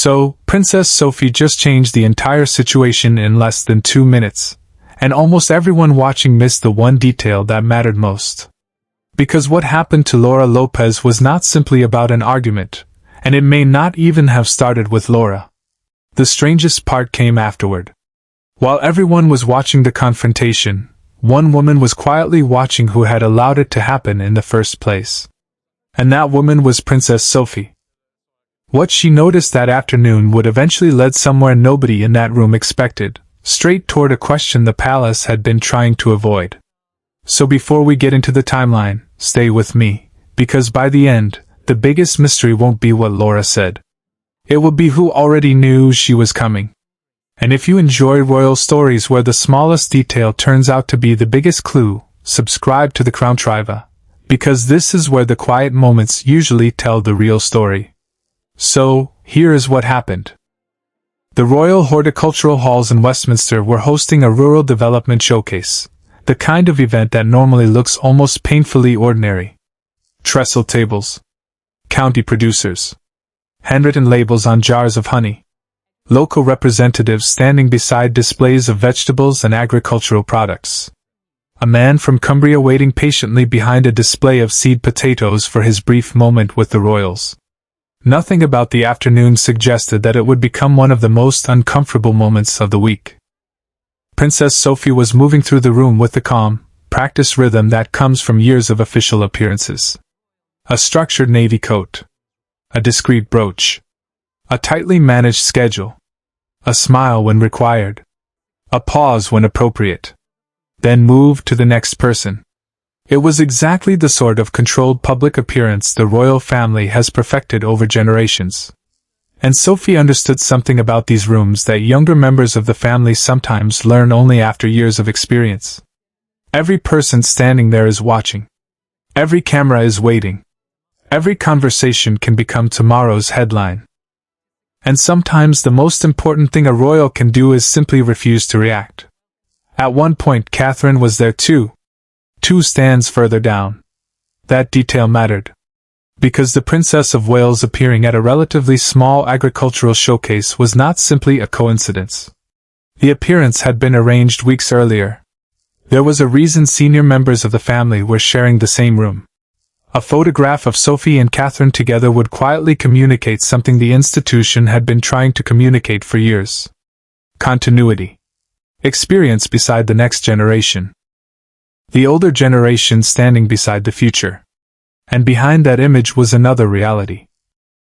So, Princess Sophie just changed the entire situation in less than 2 minutes, and almost everyone watching missed the one detail that mattered most. Because what happened to Laura Lopez was not simply about an argument, and it may not even have started with Laura. The strangest part came afterward. While everyone was watching the confrontation, one woman was quietly watching who had allowed it to happen in the first place. And that woman was Princess Sophie. What she noticed that afternoon would eventually lead somewhere nobody in that room expected, straight toward a question the palace had been trying to avoid. So before we get into the timeline, stay with me, because by the end, the biggest mystery won't be what Laura said. It will be who already knew she was coming. And if you enjoy royal stories where the smallest detail turns out to be the biggest clue, subscribe to the Crown Triva, because this is where the quiet moments usually tell the real story. So, here is what happened. The Royal Horticultural Halls in Westminster were hosting a rural development showcase, the kind of event that normally looks almost painfully ordinary. Trestle tables, county producers, handwritten labels on jars of honey, local representatives standing beside displays of vegetables and agricultural products. A man from Cumbria waiting patiently behind a display of seed potatoes for his brief moment with the royals. Nothing about the afternoon suggested that it would become one of the most uncomfortable moments of the week. Princess Sophie was moving through the room with the calm, practiced rhythm that comes from years of official appearances. A structured navy coat. A discreet brooch. A tightly managed schedule. A smile when required. A pause when appropriate. Then move to the next person. It was exactly the sort of controlled public appearance the royal family has perfected over generations. And Sophie understood something about these rooms that younger members of the family sometimes learn only after years of experience. Every person standing there is watching. Every camera is waiting. Every conversation can become tomorrow's headline. And sometimes the most important thing a royal can do is simply refuse to react. At one point Catherine was there too. 2 stands further down. That detail mattered. Because the Princess of Wales appearing at a relatively small agricultural showcase was not simply a coincidence. The appearance had been arranged weeks earlier. There was a reason senior members of the family were sharing the same room. A photograph of Sophie and Catherine together would quietly communicate something the institution had been trying to communicate for years. Continuity. Experience beside the next generation. The older generation standing beside the future. And behind that image was another reality.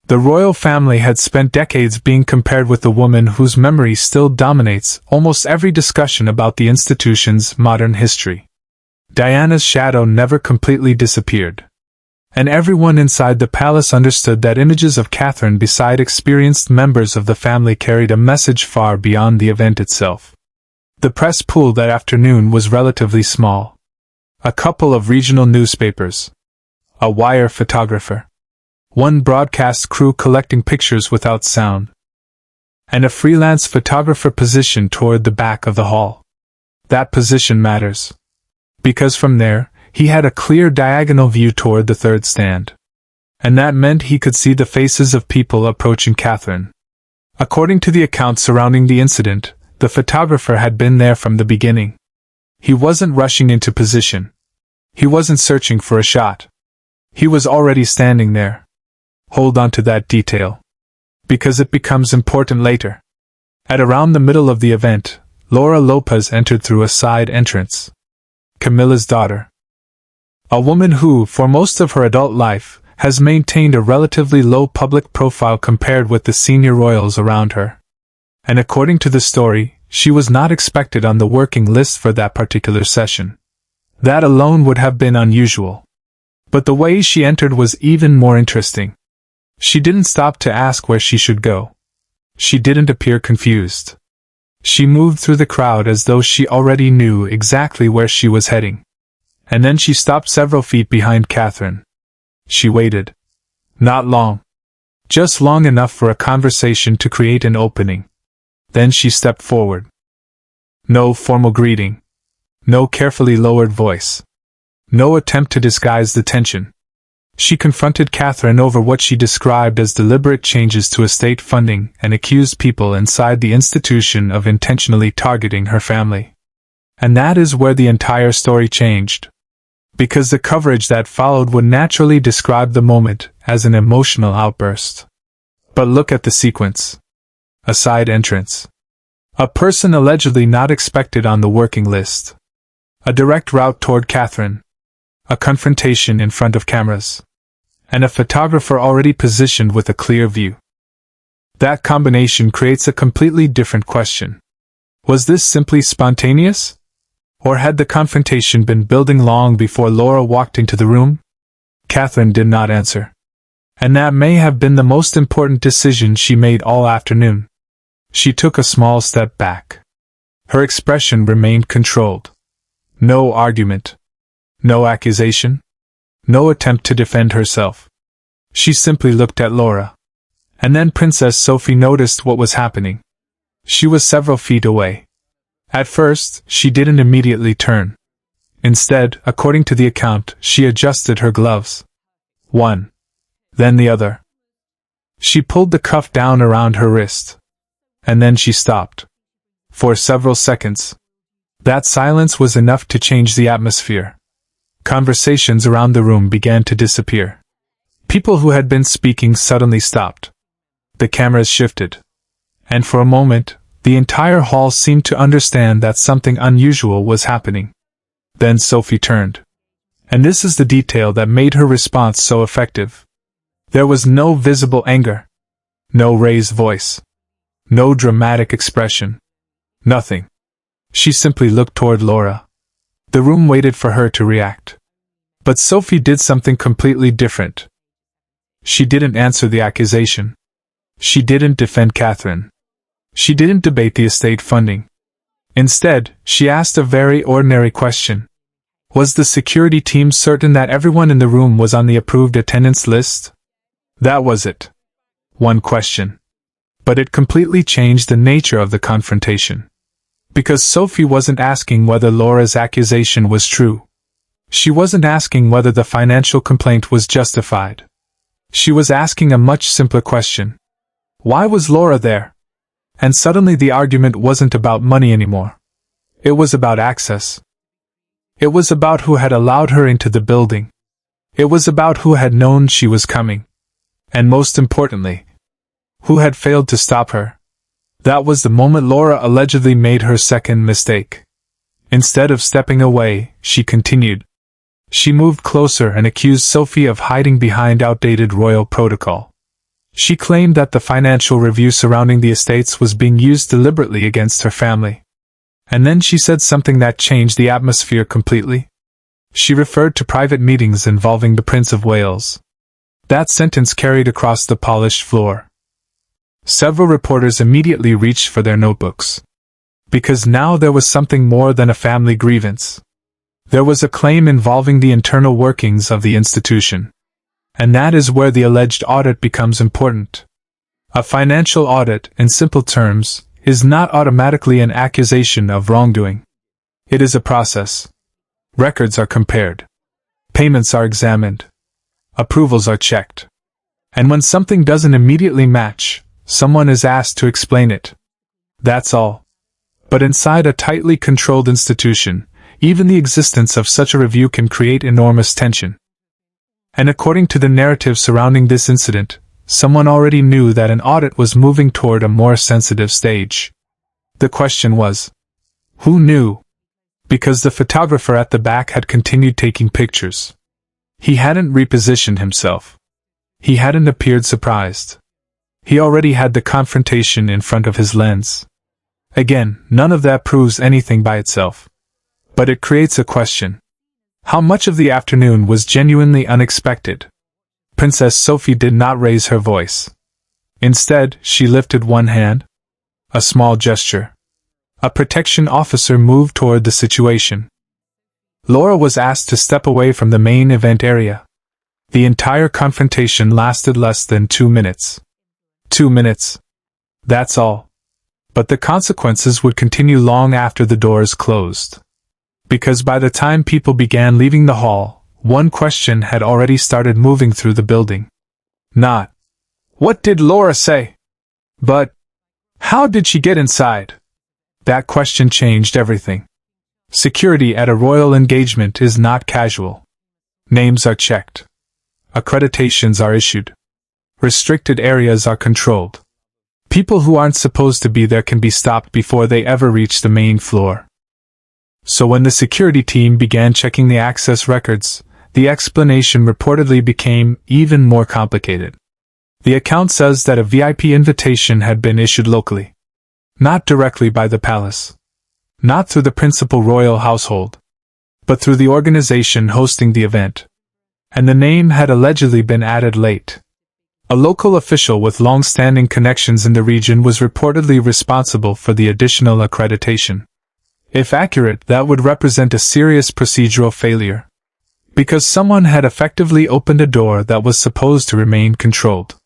The royal family had spent decades being compared with the woman whose memory still dominates almost every discussion about the institution's modern history. Diana's shadow never completely disappeared. And everyone inside the palace understood that images of Catherine beside experienced members of the family carried a message far beyond the event itself. The press pool that afternoon was relatively small. A couple of regional newspapers. A wire photographer. One broadcast crew collecting pictures without sound. And a freelance photographer positioned toward the back of the hall. That position matters. Because from there, he had a clear diagonal view toward the third stand. And that meant he could see the faces of people approaching Catherine. According to the accounts surrounding the incident, the photographer had been there from the beginning. He wasn't rushing into position. He wasn't searching for a shot. He was already standing there. Hold on to that detail. Because it becomes important later. At around the middle of the event, Laura Lopez entered through a side entrance. Camilla's daughter. A woman who, for most of her adult life, has maintained a relatively low public profile compared with the senior royals around her. And according to the story, she was not expected on the working list for that particular session. That alone would have been unusual. But the way she entered was even more interesting. She didn't stop to ask where she should go. She didn't appear confused. She moved through the crowd as though she already knew exactly where she was heading. And then she stopped several feet behind Catherine. She waited. Not long. Just long enough for a conversation to create an opening. Then she stepped forward. No formal greeting. No carefully lowered voice. No attempt to disguise the tension. She confronted Catherine over what she described as deliberate changes to estate funding and accused people inside the institution of intentionally targeting her family. And that is where the entire story changed. Because the coverage that followed would naturally describe the moment as an emotional outburst. But look at the sequence. A side entrance. A person allegedly not expected on the working list. A direct route toward Catherine. A confrontation in front of cameras. And a photographer already positioned with a clear view. That combination creates a completely different question. Was this simply spontaneous? Or had the confrontation been building long before Laura walked into the room? Catherine did not answer. And that may have been the most important decision she made all afternoon. She took a small step back. Her expression remained controlled. No argument. No accusation. No attempt to defend herself. She simply looked at Laura. And then Princess Sophie noticed what was happening. She was several feet away. At first, she didn't immediately turn. Instead, according to the account, she adjusted her gloves. One. Then the other. She pulled the cuff down around her wrist. And then she stopped. For several seconds. That silence was enough to change the atmosphere. Conversations around the room began to disappear. People who had been speaking suddenly stopped. The cameras shifted. And for a moment, the entire hall seemed to understand that something unusual was happening. Then Sophie turned. And this is the detail that made her response so effective. There was no visible anger. No raised voice. No dramatic expression. Nothing. She simply looked toward Laura. The room waited for her to react. But Sophie did something completely different. She didn't answer the accusation. She didn't defend Catherine. She didn't debate the estate funding. Instead, she asked a very ordinary question. Was the security team certain that everyone in the room was on the approved attendance list? That was it. One question. But it completely changed the nature of the confrontation. Because Sophie wasn't asking whether Laura's accusation was true. She wasn't asking whether the financial complaint was justified. She was asking a much simpler question. Why was Laura there? And suddenly the argument wasn't about money anymore. It was about access. It was about who had allowed her into the building. It was about who had known she was coming. And most importantly, who had failed to stop her. That was the moment Laura allegedly made her second mistake. Instead of stepping away, she continued. She moved closer and accused Sophie of hiding behind outdated royal protocol. She claimed that the financial review surrounding the estates was being used deliberately against her family. And then she said something that changed the atmosphere completely. She referred to private meetings involving the Prince of Wales. That sentence carried across the polished floor. Several reporters immediately reached for their notebooks. Because now there was something more than a family grievance. There was a claim involving the internal workings of the institution. And that is where the alleged audit becomes important. A financial audit, in simple terms, is not automatically an accusation of wrongdoing. It is a process. Records are compared. Payments are examined. Approvals are checked. And when something doesn't immediately match, someone is asked to explain it. That's all. But inside a tightly controlled institution, even the existence of such a review can create enormous tension. And according to the narrative surrounding this incident, someone already knew that an audit was moving toward a more sensitive stage. The question was, who knew? Because the photographer at the back had continued taking pictures. He hadn't repositioned himself. He hadn't appeared surprised. He already had the confrontation in front of his lens. Again, none of that proves anything by itself. But it creates a question. How much of the afternoon was genuinely unexpected? Princess Sophie did not raise her voice. Instead, she lifted one hand. A small gesture. A protection officer moved toward the situation. Laura was asked to step away from the main event area. The entire confrontation lasted less than 2 minutes. 2 minutes. That's all. But the consequences would continue long after the doors closed. Because by the time people began leaving the hall, one question had already started moving through the building. Not, "What did Laura say?" but, "How did she get inside?" That question changed everything. Security at a royal engagement is not casual. Names are checked. Accreditations are issued. Restricted areas are controlled. People who aren't supposed to be there can be stopped before they ever reach the main floor. So when the security team began checking the access records, the explanation reportedly became even more complicated. The account says that a VIP invitation had been issued locally. Not directly by the palace. Not through the principal royal household. But through the organization hosting the event. And the name had allegedly been added late. A local official with long-standing connections in the region was reportedly responsible for the additional accreditation. If accurate, that would represent a serious procedural failure. Because someone had effectively opened a door that was supposed to remain controlled.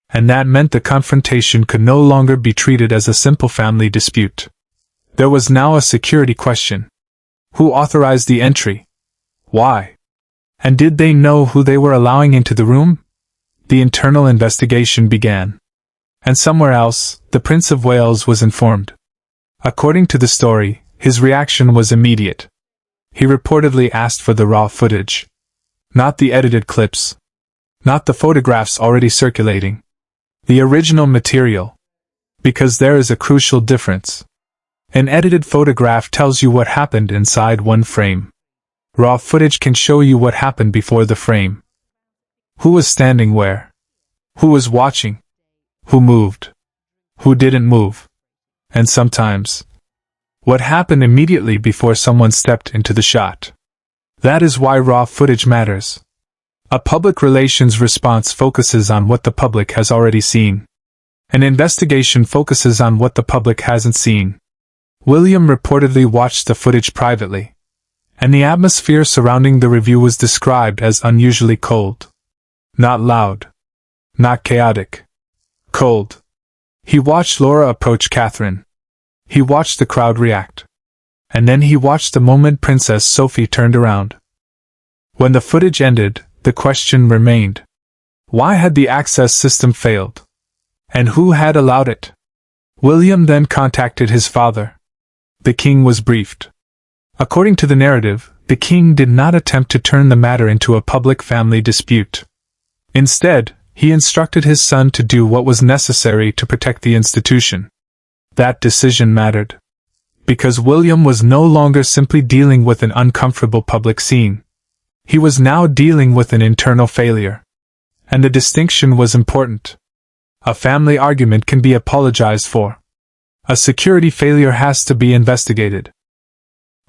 And that meant the confrontation could no longer be treated as a simple family dispute. There was now a security question. Who authorized the entry? Why? And did they know who they were allowing into the room? The internal investigation began. And somewhere else, the Prince of Wales was informed. According to the story, his reaction was immediate. He reportedly asked for the raw footage. Not the edited clips. Not the photographs already circulating. The original material. Because there is a crucial difference. An edited photograph tells you what happened inside one frame. Raw footage can show you what happened before the frame. Who was standing where? Who was watching? Who moved? Who didn't move? And sometimes, what happened immediately before someone stepped into the shot. That is why raw footage matters. A public relations response focuses on what the public has already seen. An investigation focuses on what the public hasn't seen. William reportedly watched the footage privately. And the atmosphere surrounding the review was described as unusually cold. Not loud. Not chaotic. Cold. He watched Laura approach Catherine. He watched the crowd react. And then he watched the moment Princess Sophie turned around. When the footage ended, the question remained. Why had the access system failed? And who had allowed it? William then contacted his father. The king was briefed. According to the narrative, the king did not attempt to turn the matter into a public family dispute. Instead, he instructed his son to do what was necessary to protect the institution. That decision mattered. Because William was no longer simply dealing with an uncomfortable public scene. He was now dealing with an internal failure. And the distinction was important. A family argument can be apologized for. A security failure has to be investigated.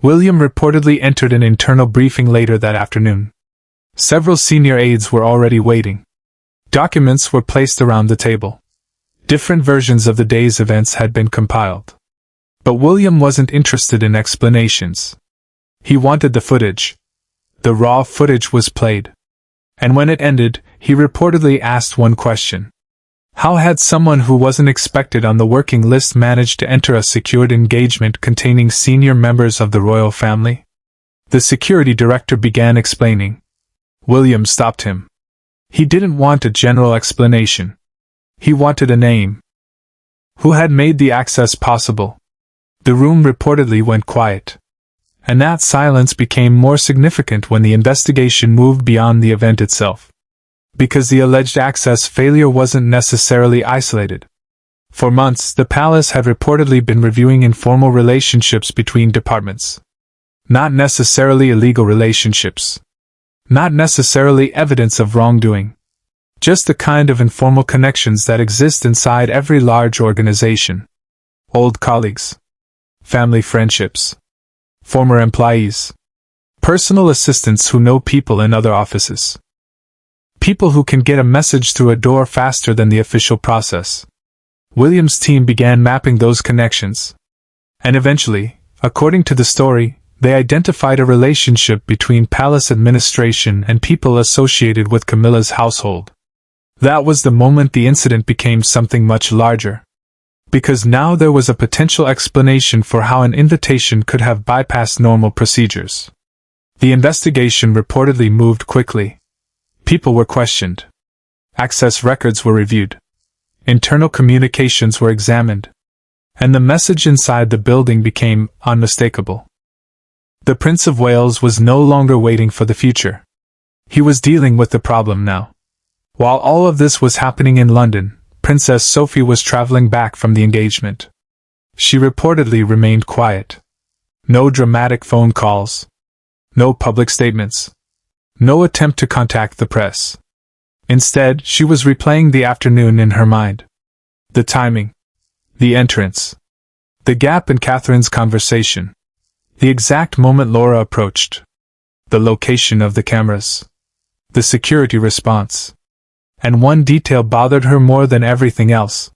William reportedly entered an internal briefing later that afternoon. Several senior aides were already waiting. Documents were placed around the table. Different versions of the day's events had been compiled. But William wasn't interested in explanations. He wanted the footage. The raw footage was played. And when it ended, he reportedly asked one question. How had someone who wasn't expected on the working list managed to enter a secured engagement containing senior members of the royal family? The security director began explaining. William stopped him. He didn't want a general explanation. He wanted a name. Who had made the access possible? The room reportedly went quiet. And that silence became more significant when the investigation moved beyond the event itself. Because the alleged access failure wasn't necessarily isolated. For months, the palace had reportedly been reviewing informal relationships between departments. Not necessarily illegal relationships. Not necessarily evidence of wrongdoing. Just the kind of informal connections that exist inside every large organization. Old colleagues. Family friendships. Former employees. Personal assistants who know people in other offices. People who can get a message through a door faster than the official process. William's team began mapping those connections. And eventually, according to the story, they identified a relationship between palace administration and people associated with Camilla's household. That was the moment the incident became something much larger. Because now there was a potential explanation for how an invitation could have bypassed normal procedures. The investigation reportedly moved quickly. People were questioned. Access records were reviewed. Internal communications were examined. And the message inside the building became unmistakable. The Prince of Wales was no longer waiting for the future. He was dealing with the problem now. While all of this was happening in London, Princess Sophie was traveling back from the engagement. She reportedly remained quiet. No dramatic phone calls. No public statements. No attempt to contact the press. Instead, she was replaying the afternoon in her mind. The timing. The entrance. The gap in Catherine's conversation. The exact moment Laura approached. The location of the cameras. The security response. And one detail bothered her more than everything else.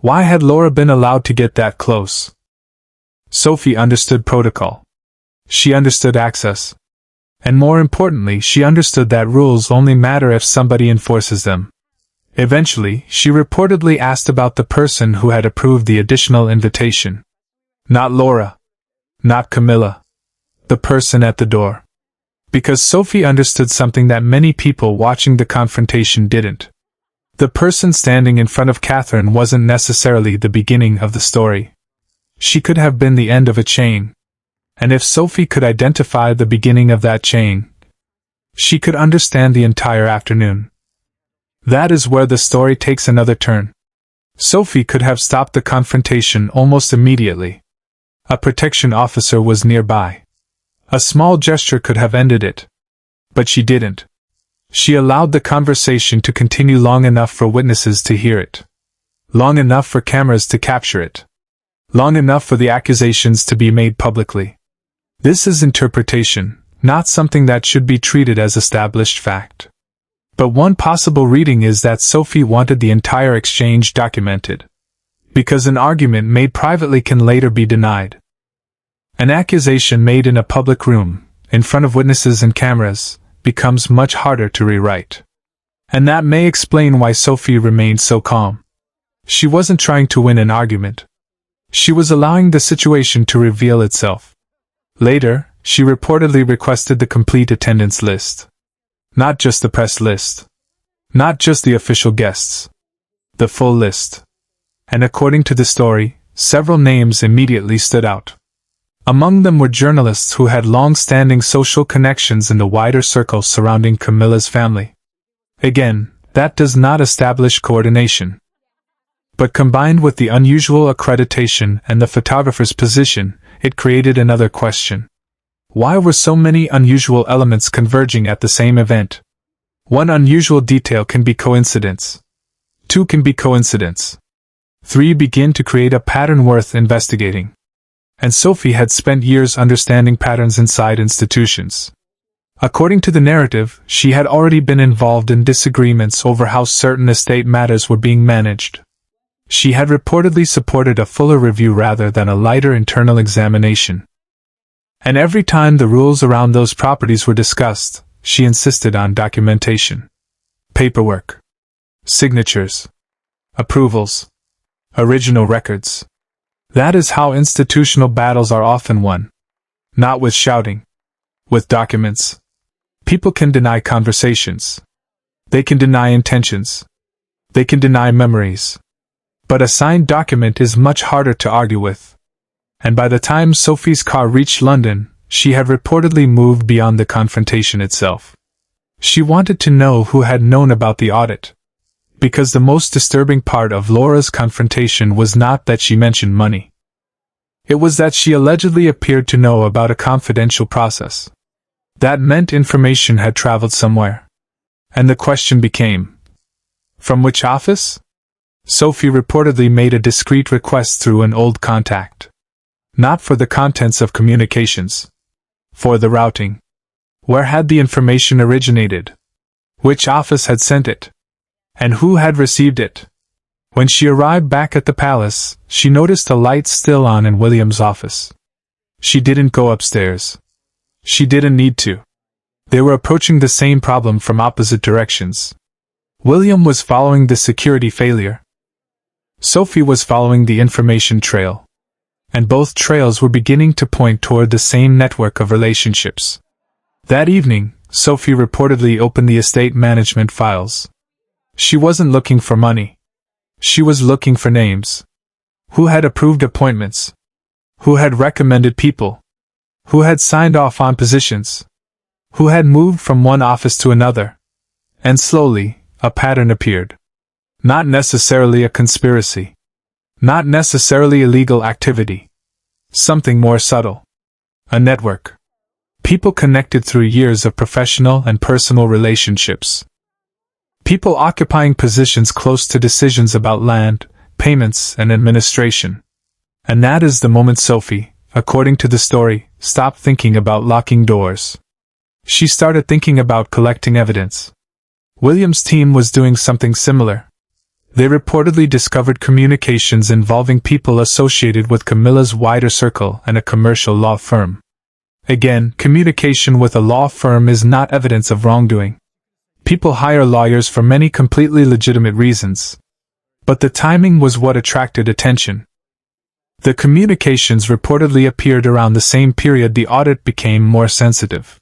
Why had Laura been allowed to get that close? Sophie understood protocol. She understood access. And more importantly, she understood that rules only matter if somebody enforces them. Eventually, she reportedly asked about the person who had approved the additional invitation. Not Laura. Not Camilla. The person at the door. Because Sophie understood something that many people watching the confrontation didn't. The person standing in front of Catherine wasn't necessarily the beginning of the story. She could have been the end of a chain. And if Sophie could identify the beginning of that chain, she could understand the entire afternoon. That is where the story takes another turn. Sophie could have stopped the confrontation almost immediately. A protection officer was nearby. A small gesture could have ended it. But she didn't. She allowed the conversation to continue long enough for witnesses to hear it. Long enough for cameras to capture it. Long enough for the accusations to be made publicly. This is interpretation, not something that should be treated as established fact. But one possible reading is that Sophie wanted the entire exchange documented. Because an argument made privately can later be denied. An accusation made in a public room, in front of witnesses and cameras, becomes much harder to rewrite. And that may explain why Sophie remained so calm. She wasn't trying to win an argument. She was allowing the situation to reveal itself. Later, she reportedly requested the complete attendance list. Not just the press list. Not just the official guests. The full list. And according to the story, several names immediately stood out. Among them were journalists who had long-standing social connections in the wider circles surrounding Camilla's family. Again, that does not establish coordination. But combined with the unusual accreditation and the photographer's position, it created another question. Why were so many unusual elements converging at the same event? One unusual detail can be coincidence. Two can be coincidence. Three begin to create a pattern worth investigating. And Sophie had spent years understanding patterns inside institutions. According to the narrative, she had already been involved in disagreements over how certain estate matters were being managed. She had reportedly supported a fuller review rather than a lighter internal examination. And every time the rules around those properties were discussed, she insisted on documentation. Paperwork. Signatures. Approvals. Original records. That is how institutional battles are often won. Not with shouting. With documents. People can deny conversations. They can deny intentions. They can deny memories. But a signed document is much harder to argue with. And by the time Sophie's car reached London, she had reportedly moved beyond the confrontation itself. She wanted to know who had known about the audit. Because the most disturbing part of Laura's confrontation was not that she mentioned money. It was that she allegedly appeared to know about a confidential process. That meant information had traveled somewhere. And the question became, from which office? Sophie reportedly made a discreet request through an old contact. Not for the contents of communications. For the routing. Where had the information originated? Which office had sent it? And who had received it? When she arrived back at the palace, she noticed a light still on in William's office. She didn't go upstairs. She didn't need to. They were approaching the same problem from opposite directions. William was following the security failure. Sophie was following the information trail. And both trails were beginning to point toward the same network of relationships. That evening, Sophie reportedly opened the estate management files. She wasn't looking for money. She was looking for names. Who had approved appointments? Who had recommended people? Who had signed off on positions? Who had moved from one office to another? And slowly, a pattern appeared. Not necessarily a conspiracy. Not necessarily illegal activity. Something more subtle. A network. People connected through years of professional and personal relationships. People occupying positions close to decisions about land, payments, and administration. And that is the moment Sophie, according to the story, stopped thinking about locking doors. She started thinking about collecting evidence. William's team was doing something similar. They reportedly discovered communications involving people associated with Camilla's wider circle and a commercial law firm. Again, communication with a law firm is not evidence of wrongdoing. People hire lawyers for many completely legitimate reasons. But the timing was what attracted attention. The communications reportedly appeared around the same period the audit became more sensitive.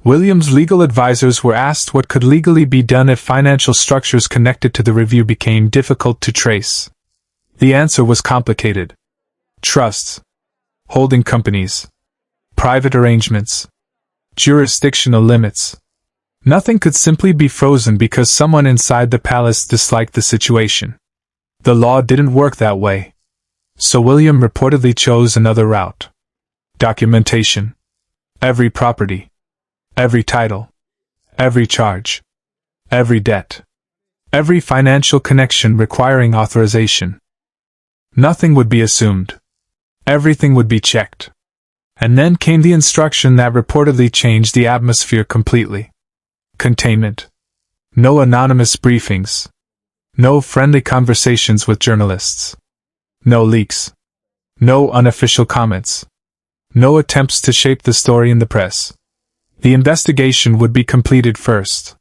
William's legal advisors were asked what could legally be done if financial structures connected to the review became difficult to trace. The answer was complicated. Trusts, holding companies, private arrangements, jurisdictional limits. Nothing could simply be frozen because someone inside the palace disliked the situation. The law didn't work that way. So William reportedly chose another route. Documentation. Every property. Every title. Every charge. Every debt. Every financial connection requiring authorization. Nothing would be assumed. Everything would be checked. And then came the instruction that reportedly changed the atmosphere completely. Containment. No anonymous briefings. No friendly conversations with journalists. No leaks. No unofficial comments. No attempts to shape the story in the press. The investigation would be completed first.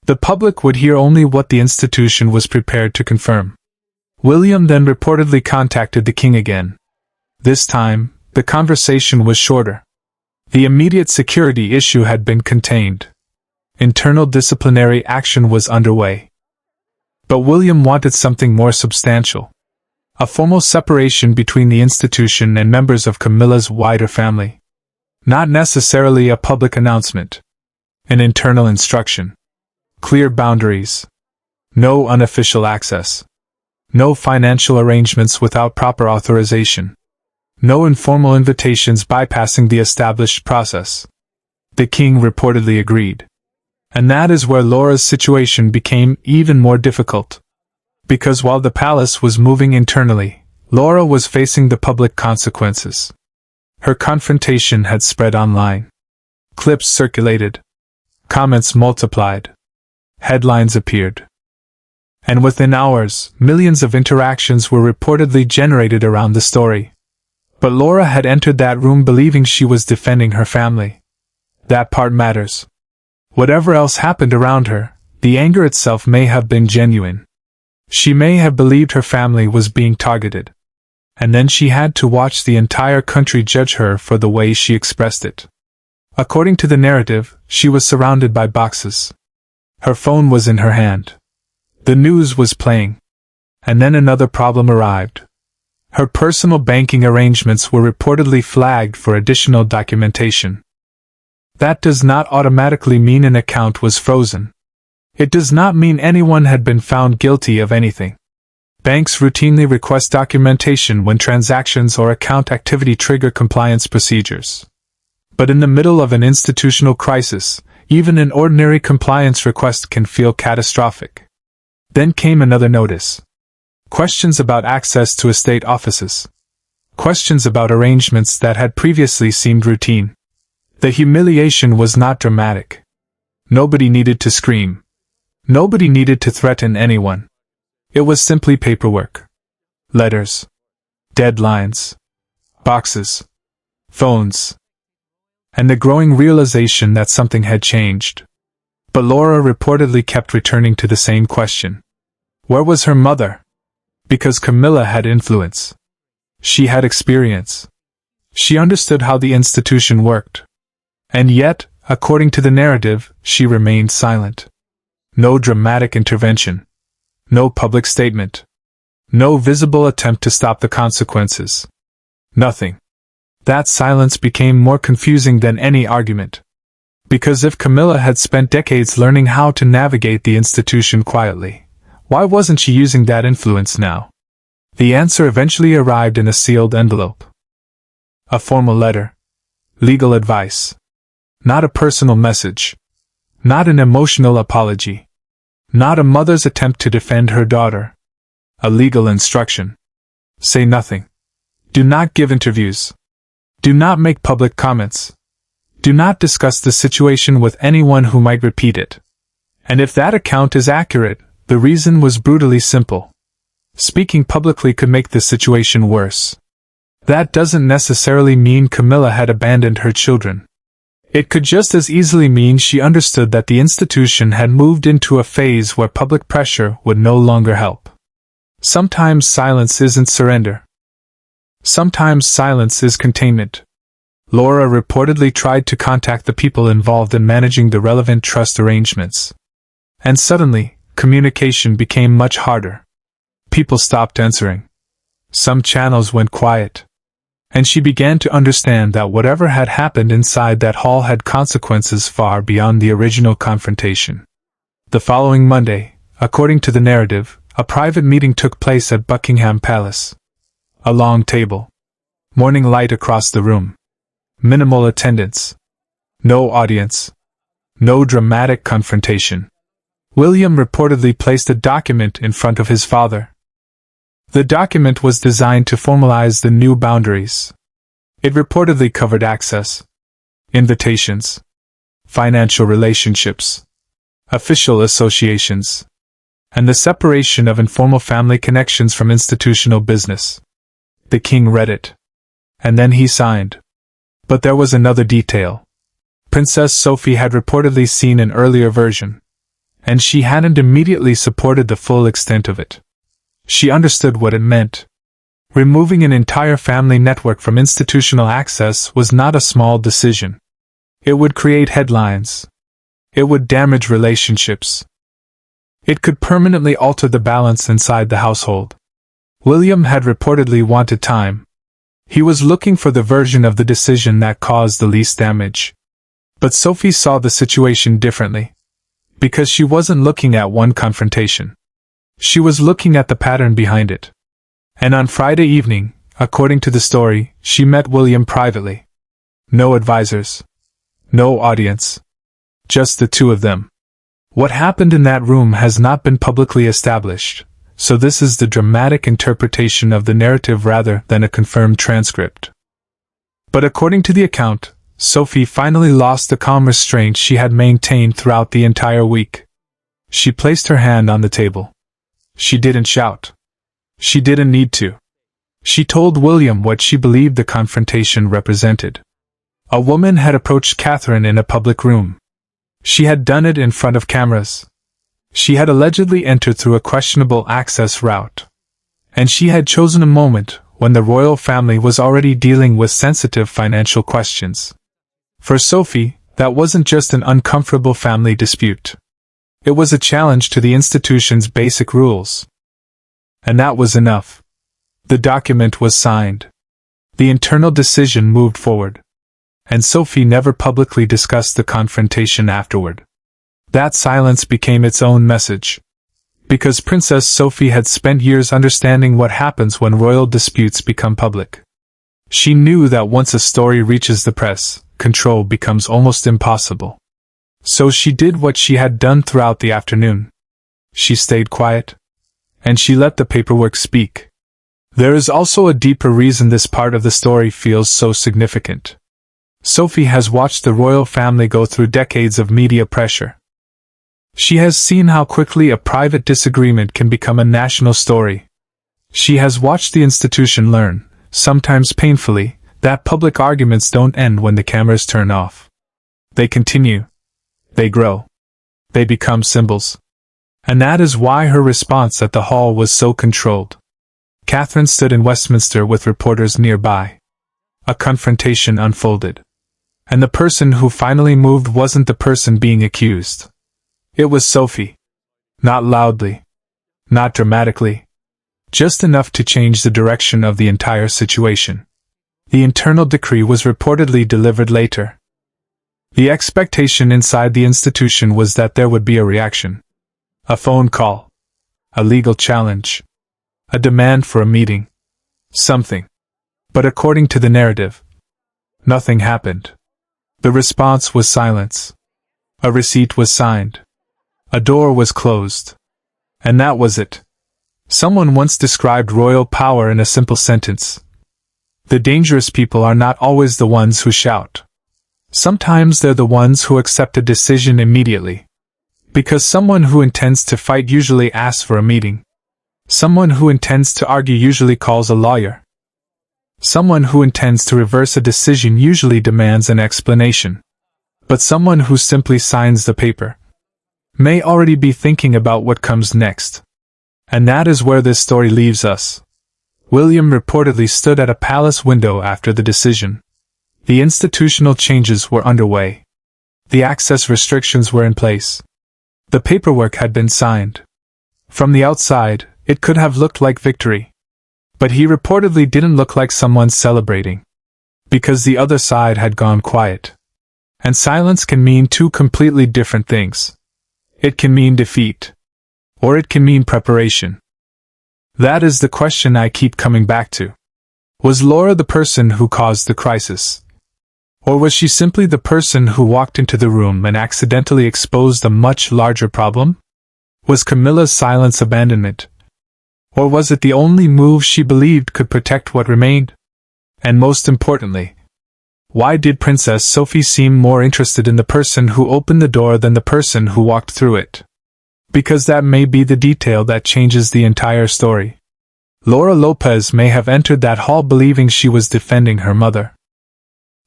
The public would hear only what the institution was prepared to confirm. William then reportedly contacted the king again. This time, the conversation was shorter. The immediate security issue had been contained. Internal disciplinary action was underway. But William wanted something more substantial. A formal separation between the institution and members of Camilla's wider family. Not necessarily a public announcement. An internal instruction. Clear boundaries. No unofficial access. No financial arrangements without proper authorization. No informal invitations bypassing the established process. The king reportedly agreed. And that is where Laura's situation became even more difficult. Because while the palace was moving internally, Laura was facing the public consequences. Her confrontation had spread online. Clips circulated. Comments multiplied. Headlines appeared. And within hours, millions of interactions were reportedly generated around the story. But Laura had entered that room believing she was defending her family. That part matters. Whatever else happened around her, the anger itself may have been genuine. She may have believed her family was being targeted. And then she had to watch the entire country judge her for the way she expressed it. According to the narrative, she was surrounded by boxes. Her phone was in her hand. The news was playing. And then another problem arrived. Her personal banking arrangements were reportedly flagged for additional documentation. That does not automatically mean an account was frozen. It does not mean anyone had been found guilty of anything. Banks routinely request documentation when transactions or account activity trigger compliance procedures. But in the middle of an institutional crisis, even an ordinary compliance request can feel catastrophic. Then came another notice. Questions about access to estate offices. Questions about arrangements that had previously seemed routine. The humiliation was not dramatic. Nobody needed to scream. Nobody needed to threaten anyone. It was simply paperwork. Letters. Deadlines. Boxes. Phones. And the growing realization that something had changed. But Laura reportedly kept returning to the same question. Where was her mother? Because Camilla had influence. She had experience. She understood how the institution worked. And yet, according to the narrative, she remained silent. No dramatic intervention. No public statement. No visible attempt to stop the consequences. Nothing. That silence became more confusing than any argument. Because if Camilla had spent decades learning how to navigate the institution quietly, why wasn't she using that influence now? The answer eventually arrived in a sealed envelope. A formal letter. Legal advice. Not a personal message. Not an emotional apology. Not a mother's attempt to defend her daughter. A legal instruction. Say nothing. Do not give interviews. Do not make public comments. Do not discuss the situation with anyone who might repeat it. And if that account is accurate, the reason was brutally simple. Speaking publicly could make the situation worse. That doesn't necessarily mean Camilla had abandoned her children. It could just as easily mean she understood that the institution had moved into a phase where public pressure would no longer help. Sometimes silence isn't surrender. Sometimes silence is containment. Laura reportedly tried to contact the people involved in managing the relevant trust arrangements. And suddenly, communication became much harder. People stopped answering. Some channels went quiet. And she began to understand that whatever had happened inside that hall had consequences far beyond the original confrontation. The following Monday, according to the narrative, a private meeting took place at Buckingham Palace. A long table. Morning light across the room. Minimal attendance. No audience. No dramatic confrontation. William reportedly placed a document in front of his father. The document was designed to formalize the new boundaries. It reportedly covered access, invitations, financial relationships, official associations, and the separation of informal family connections from institutional business. The king read it. And then he signed. But there was another detail. Princess Sophie had reportedly seen an earlier version, and she hadn't immediately supported the full extent of it. She understood what it meant. Removing an entire family network from institutional access was not a small decision. It would create headlines. It would damage relationships. It could permanently alter the balance inside the household. William had reportedly wanted time. He was looking for the version of the decision that caused the least damage. But Sophie saw the situation differently. Because she wasn't looking at one confrontation. She was looking at the pattern behind it. And on Friday evening, according to the story, she met William privately. No advisors. No audience. Just the two of them. What happened in that room has not been publicly established, so this is the dramatic interpretation of the narrative rather than a confirmed transcript. But according to the account, Sophie finally lost the calm restraint she had maintained throughout the entire week. She placed her hand on the table. She didn't shout. She didn't need to. She told William what she believed the confrontation represented. A woman had approached Catherine in a public room. She had done it in front of cameras. She had allegedly entered through a questionable access route. And she had chosen a moment when the royal family was already dealing with sensitive financial questions. For Sophie, that wasn't just an uncomfortable family dispute. It was a challenge to the institution's basic rules. And that was enough. The document was signed. The internal decision moved forward. And Sophie never publicly discussed the confrontation afterward. That silence became its own message. Because Princess Sophie had spent years understanding what happens when royal disputes become public. She knew that once a story reaches the press, control becomes almost impossible. So she did what she had done throughout the afternoon. She stayed quiet. And she let the paperwork speak. There is also a deeper reason this part of the story feels so significant. Sophie has watched the royal family go through decades of media pressure. She has seen how quickly a private disagreement can become a national story. She has watched the institution learn, sometimes painfully, that public arguments don't end when the cameras turn off. They continue. They grow. They become symbols. And that is why her response at the hall was so controlled. Catherine stood in Westminster with reporters nearby. A confrontation unfolded. And the person who finally moved wasn't the person being accused. It was Sophie. Not loudly. Not dramatically. Just enough to change the direction of the entire situation. The internal decree was reportedly delivered later. The expectation inside the institution was that there would be a reaction. A phone call. A legal challenge. A demand for a meeting. Something. But according to the narrative, nothing happened. The response was silence. A receipt was signed. A door was closed. And that was it. Someone once described royal power in a simple sentence. The dangerous people are not always the ones who shout. Sometimes they're the ones who accept a decision immediately. Because someone who intends to fight usually asks for a meeting. Someone who intends to argue usually calls a lawyer. Someone who intends to reverse a decision usually demands an explanation. But someone who simply signs the paper may already be thinking about what comes next. And that is where this story leaves us. William reportedly stood at a palace window after the decision. The institutional changes were underway. The access restrictions were in place. The paperwork had been signed. From the outside, it could have looked like victory. But he reportedly didn't look like someone celebrating. Because the other side had gone quiet. And silence can mean two completely different things. It can mean defeat. Or it can mean preparation. That is the question I keep coming back to. Was Laura the person who caused the crisis? Or was she simply the person who walked into the room and accidentally exposed a much larger problem? Was Camilla's silence abandonment? Or was it the only move she believed could protect what remained? And most importantly, why did Princess Sophie seem more interested in the person who opened the door than the person who walked through it? Because that may be the detail that changes the entire story. Laura Lopez may have entered that hall believing she was defending her mother.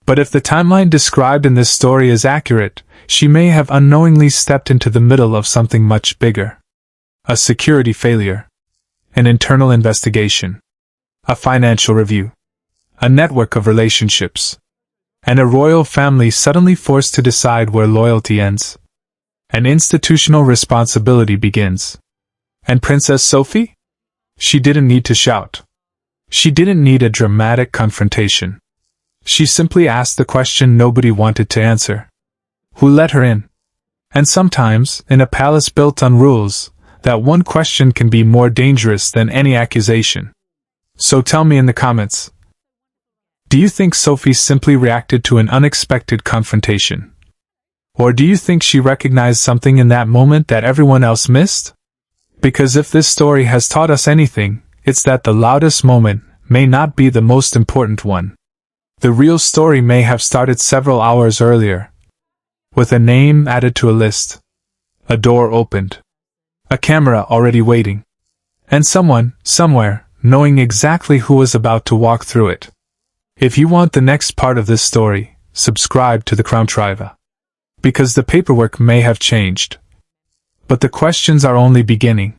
But if the timeline described in this story is accurate, she may have unknowingly stepped into the middle of something much bigger. A security failure. An internal investigation. A financial review. A network of relationships. And a royal family suddenly forced to decide where loyalty ends. And institutional responsibility begins. And Princess Sophie? She didn't need to shout. She didn't need a dramatic confrontation. She simply asked the question nobody wanted to answer. Who let her in? And sometimes, in a palace built on rules, that one question can be more dangerous than any accusation. So tell me in the comments. Do you think Sophie simply reacted to an unexpected confrontation? Or do you think she recognized something in that moment that everyone else missed? Because if this story has taught us anything, it's that the loudest moment may not be the most important one. The real story may have started several hours earlier. With a name added to a list. A door opened. A camera already waiting. And someone, somewhere, knowing exactly who was about to walk through it. If you want the next part of this story, subscribe to the Crown Triva. Because the paperwork may have changed. But the questions are only beginning.